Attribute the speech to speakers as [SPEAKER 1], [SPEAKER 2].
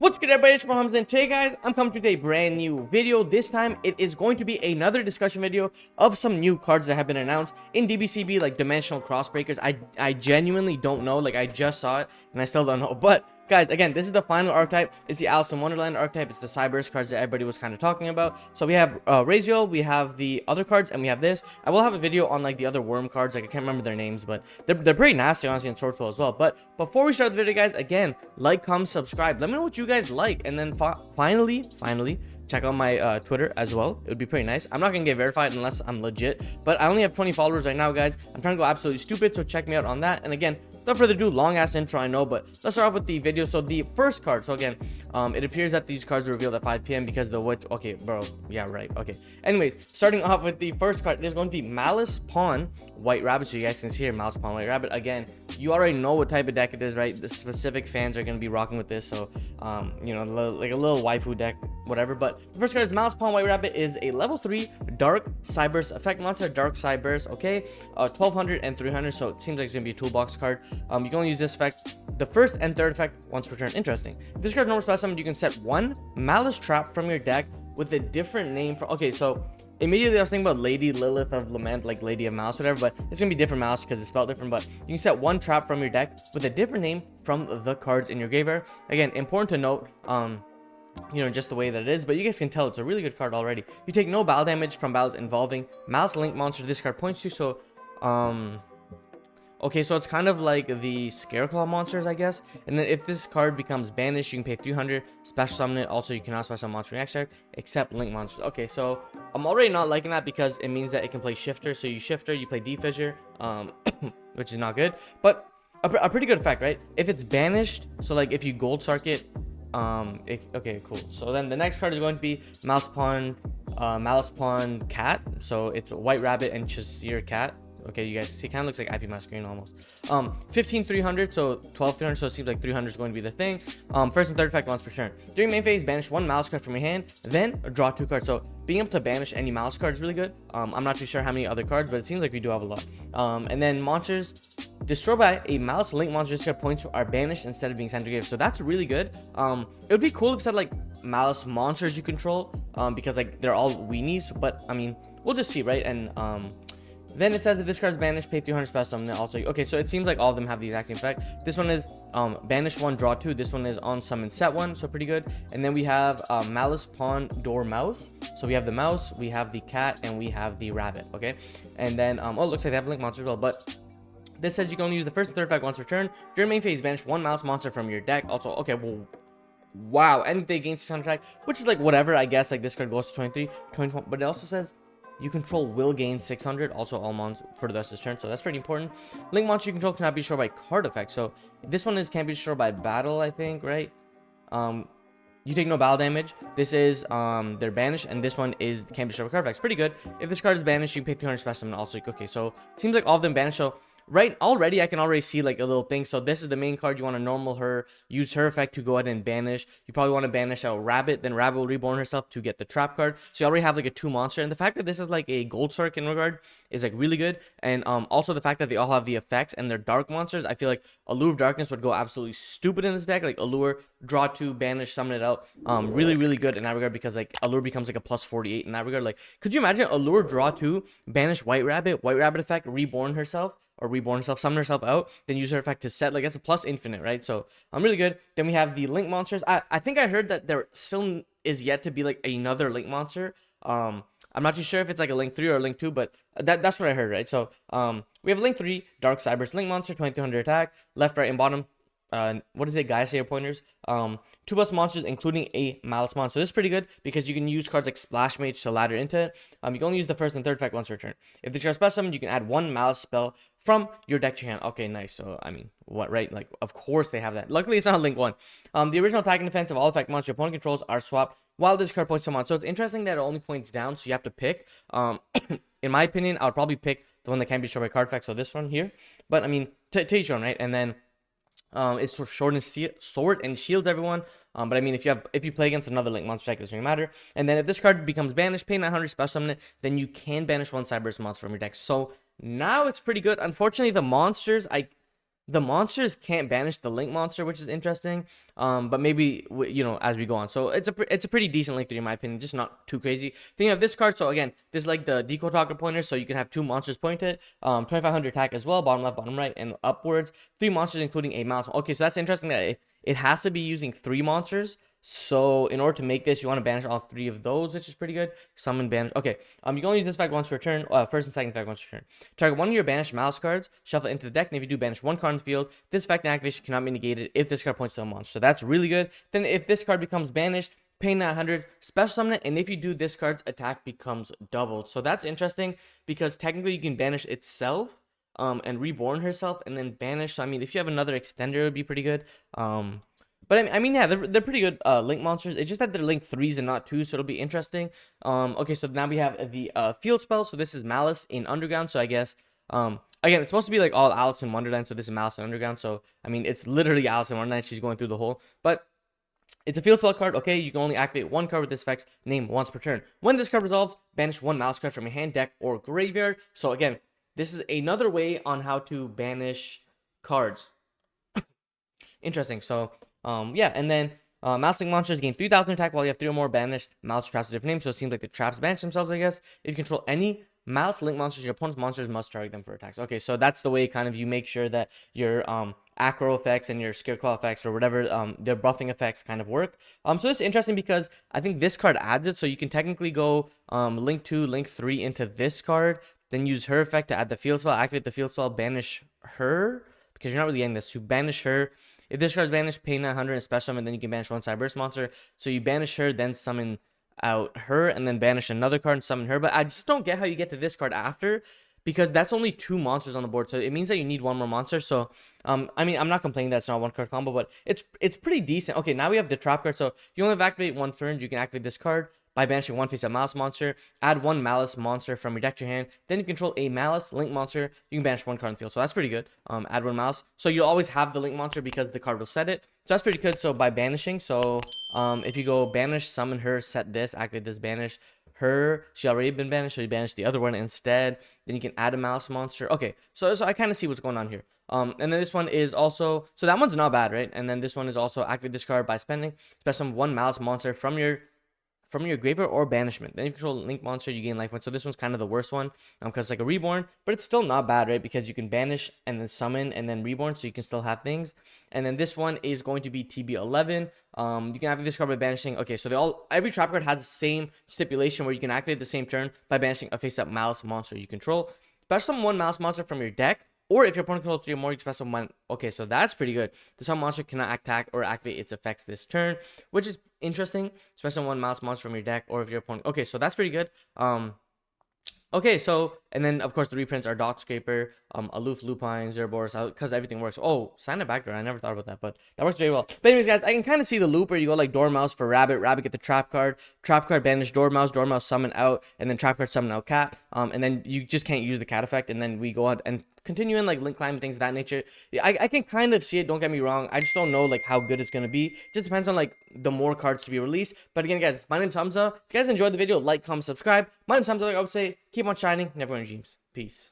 [SPEAKER 1] What's good, everybody? It's Mohammed, and today, guys, I'm coming to a brand new video. This time, it is going to be another discussion video of some new cards that have been announced in DBCB, like Dimensional Crossbreakers. I genuinely don't know. Like, I just saw it, and I still don't know. But, guys, again, this is the final archetype. It's the Alice in Wonderland archetype. It's the Cyberse cards that everybody was kind of talking about. So, we have Raziel, we have the other cards, and we have this. I will have a video on, like, the other worm cards. Like, I can't remember their names, but they're pretty nasty, honestly, in Swordful as well. But before we start the video, guys, again, like, comment, subscribe. Let me know what you guys like, and then finally check out my Twitter as well. It would be pretty nice. I'm not gonna get verified unless I'm legit, but I only have 20 followers right now, guys. I'm trying to go absolutely stupid, so check me out on that. And again, without further ado, long ass intro, I know, but let's start off with the video. So the first card, so again, it appears that these cards were revealed at 5 p.m. because the what? Okay, bro, yeah, right, okay. Anyways, starting off with the first card, it is going to be Malice Pawn White Rabbit. So you guys can see here, Malice Pawn White Rabbit. Again, you already know what type of deck it is, right? The specific fans are going to be rocking with this, so you know, like a little waifu deck, whatever. But the first card is Malice Pawn White Rabbit. Is a level 3 dark Cyberse effect monster, dark Cyberse. Okay, 1200 and 300, so it seems like it's gonna be a toolbox card. You can only use this effect the first and third effect once per turn. Interesting. If this card's normal spell summon, you can set one Malice Trap from your deck with a different name for. Okay, so immediately I was thinking about Lady Lilith of Lament, like Lady of Malice, whatever, but it's gonna be different Malice because it's spelled different. But you can set one trap from your deck with a different name from the cards in your graveyard. Again, important to note, you know, just the way that it is, but you guys can tell it's a really good card already. You take no battle damage from battles involving Malice Link monster this card points to. So okay, so it's kind of like the Scareclaw monsters, I guess. And then if this card becomes banished, you can pay 300, special summon it. Also, you cannot special summon monster from your extract except Link monsters. Okay, so I'm already not liking that because it means that it can play Shifter. So you Shifter, you play Defissure, which is not good, but a pretty good effect, right? If it's banished, so like if you Gold Sark it, okay, cool. So then the next card is going to be Malice Pawn Cat. So it's White Rabbit and Cheshire Cat. Okay, you guys see, kind of looks like IP Masquerade almost. 15 300, so 12 300, so it seems like 300 is going to be the thing. First and third effect once per turn. During main phase, banish one Malice card from your hand, then draw two cards. So being able to banish any Malice card is really good. I'm not too sure how many other cards, but it seems like we do have a lot. And then monsters destroyed by a Malice Link monster, this card points are banished instead of being sent to grave. So that's really good. It would be cool if it said like Malice monsters you control, because like they're all weenies, but I mean, we'll just see, right? And then it says that this card is banished, pay 300 special summon it. Also, okay, so it seems like all of them have the exact same effect. This one is banish one, draw two. This one is on summon set one, so pretty good. And then we have Malice Pawn Door Mouse. So we have the mouse, we have the cat, and we have the rabbit. Okay, and then oh, it looks like they have Link monster as well, but this says you can only use the first and third effect once per turn. During main phase, banish one Mouse monster from your deck. Also, okay, well, wow, and they gain 600 attack, which is like whatever, I guess. Like this card goes to 23, 21, but it also says you control will gain 600, also all monsters for the rest of this turn, so that's pretty important. Link monster you control cannot be destroyed by card effect. So this one can't be destroyed by battle, I think, right? You take no battle damage. This is they're banished, and this one is can't be destroyed by card effects. Pretty good. If this card is banished, you pay 300 special and also okay. So it seems like all of them banished. So right already I can already see like a little thing. So this is the main card. You want to normal her, use her effect to go ahead and banish. You probably want to banish out Rabbit, then Rabbit will reborn herself to get the trap card. So you already have like a 2 monster, and the fact that this is like a Gold Sark in regard is like really good. And also the fact that they all have the effects and they're dark monsters. I feel like Allure of Darkness would go absolutely stupid in this deck. Like Allure, draw 2, banish, summon it out. Really good in that regard, because like Allure becomes like a plus 48 in that regard. Like, could you imagine Allure, draw 2, banish White Rabbit effect, reborn herself, or reborn herself, summon herself out, then use her effect to set. Like, that's a plus infinite, right? So I'm really good. Then we have the Link monsters. I think I heard that there still is yet to be like another Link monster. I'm not too sure if it's like a Link 3 or a Link 2, but that's what I heard, right? So we have Link 3, Dark Cyberse Link monster, 2300 attack, left, right, and bottom. What is it, Gaia Sayer pointers? 2+ monsters, including a Malice monster. This is pretty good because you can use cards like Splash Mage to ladder into it. You can only use the first and third effect once per turn. If the card special summon, you can add one Malice spell from your deck to your hand. Okay, nice. So I mean, what, right? Like, of course they have that. Luckily, it's not Link 1. The original attack and defense of all effect monster your opponent controls are swapped while this card points to on. So it's interesting that it only points down, so you have to pick. In my opinion, I would probably pick the one that can't be destroyed by card effect. So this one here. But I mean, to each one, right? And then it's for sword and shields, everyone. But I mean, if you play against another Link monster deck, it doesn't really matter. And then if this card becomes banished, pay 900, special summon it, then you can banish one Cyberse monster from your deck. So now it's pretty good. Unfortunately, the monsters, The monsters can't banish the link monster, which is interesting. But maybe you know, as we go on. So it's a pretty decent link 3 in my opinion, just not too crazy. Then you have this card. So again, this is like the deco talker pointer, so you can have 2 monsters pointed. 2500 attack as well, bottom left, bottom right, and upwards. 3 monsters including a mouse. Okay, so that's interesting that it has to be using 3 monsters. So in order to make this, you want to banish all 3 of those, which is pretty good. Summon, banish. Okay, you can only use this effect once per turn. First and second effect once per turn. Target one of your banished mouse cards, shuffle it into the deck, and if you do banish 1 card on the field, this effect and activation cannot be negated if this card points to a monster. So that's really good. Then if this card becomes banished, pay 900, special summon it, and if you do, this card's attack becomes doubled. So that's interesting because technically you can banish itself, and reborn herself, and then banish. So I mean, if you have another extender, it would be pretty good. But I mean, yeah, they're pretty good link monsters. It's just that they're link 3s and not 2s, so it'll be interesting. Okay, so now we have the field spell. So this is Malice in Underground. So I guess again, it's supposed to be like all Alice in Wonderland. So this is Malice in Underground. So I mean, it's literally Alice in Wonderland. She's going through the hole, but it's a field spell card. Okay, you can only activate 1 card with this effect's name once per turn. When this card resolves, banish 1 mouse card from your hand, deck, or graveyard. So again, this is another way on how to banish cards. Interesting. So yeah, and then mouse link monsters gain 3000 attack while you have 3 or more banished Malice Traps with different names. So it seems like the traps banish themselves, I guess. If you control any Malice link monsters, your opponent's monsters must target them for attacks. Okay, so that's the way kind of you make sure that your acro effects and your Scareclaw effects or whatever their buffing effects kind of work. So this is interesting because I think this card adds it, so you can technically go link 2, link 3 into this card, then use her effect to add the field spell, activate the field spell, banish her, because you're not really getting this, to banish her. If this card is banished, pay 900 and special summon, then you can banish 1 Cyberse monster. So you banish her, then summon out her, and then banish another card and summon her. But I just don't get how you get to this card after, because that's only 2 monsters on the board. So it means that you need 1 more monster. So I mean, I'm not complaining that it's not a 1 card combo, but it's pretty decent. Okay, now we have the trap card. So you only have to activate 1 turn. You can activate this card by banishing 1 face-up Malice monster. Add 1 Malice monster from your deck to your hand. Then you control a Malice link monster. You can banish 1 card on the field. So that's pretty good. Add 1 Malice. So you'll always have the link monster because the card will set it. So that's pretty good. So by banishing, so if you go banish, summon her, set this, activate this, banish her. She already been banished, so you banish the other one instead. Then you can add a Malice monster. Okay, so I kind of see what's going on here. And then this one is also, so that one's not bad, right? And then this one is also activate this card by spending special 1 Malice monster from your graveyard or banishment. Then you control link monster, you gain life points. So this one's kind of the worst one because it's like a reborn, but it's still not bad, right? Because you can banish and then summon and then reborn, so you can still have things. And then this one is going to be TB11. You can activate this card by banishing. Okay, so every trap card has the same stipulation where you can activate the same turn by banishing a face-up Malice monster you control. Special summon 1 Malice monster from your deck. Or if your opponent controls 3 or more, you can special 1. Okay, so that's pretty good. The summon monster cannot attack or activate its effects this turn, which is interesting. Special 1 Malice monster from your deck, or if your opponent. Okay, so that's pretty good. Okay, so, and then, of course, the reprints are Dot Scraper, Aloof, Lupine, Zerboris, because everything works. Oh, sign it back door. I never thought about that, but that works very well. But anyways, guys, I can kind of see the loop where you go like Dormouse for Rabbit, Rabbit get the Trap card banish Dormouse, Dormouse summon out, and then Trap card summon out Cat, and then you just can't use the Cat effect, and then we go ahead and continue in like Link Climb and things of that nature. I can kind of see it, don't get me wrong. I just don't know like how good it's going to be. It just depends on like the more cards to be released. But again, guys, my name's Hamza. If you guys enjoyed the video, like, comment, subscribe. My name's Hamza. Like I would say, keep on shining, never in dreams. Peace.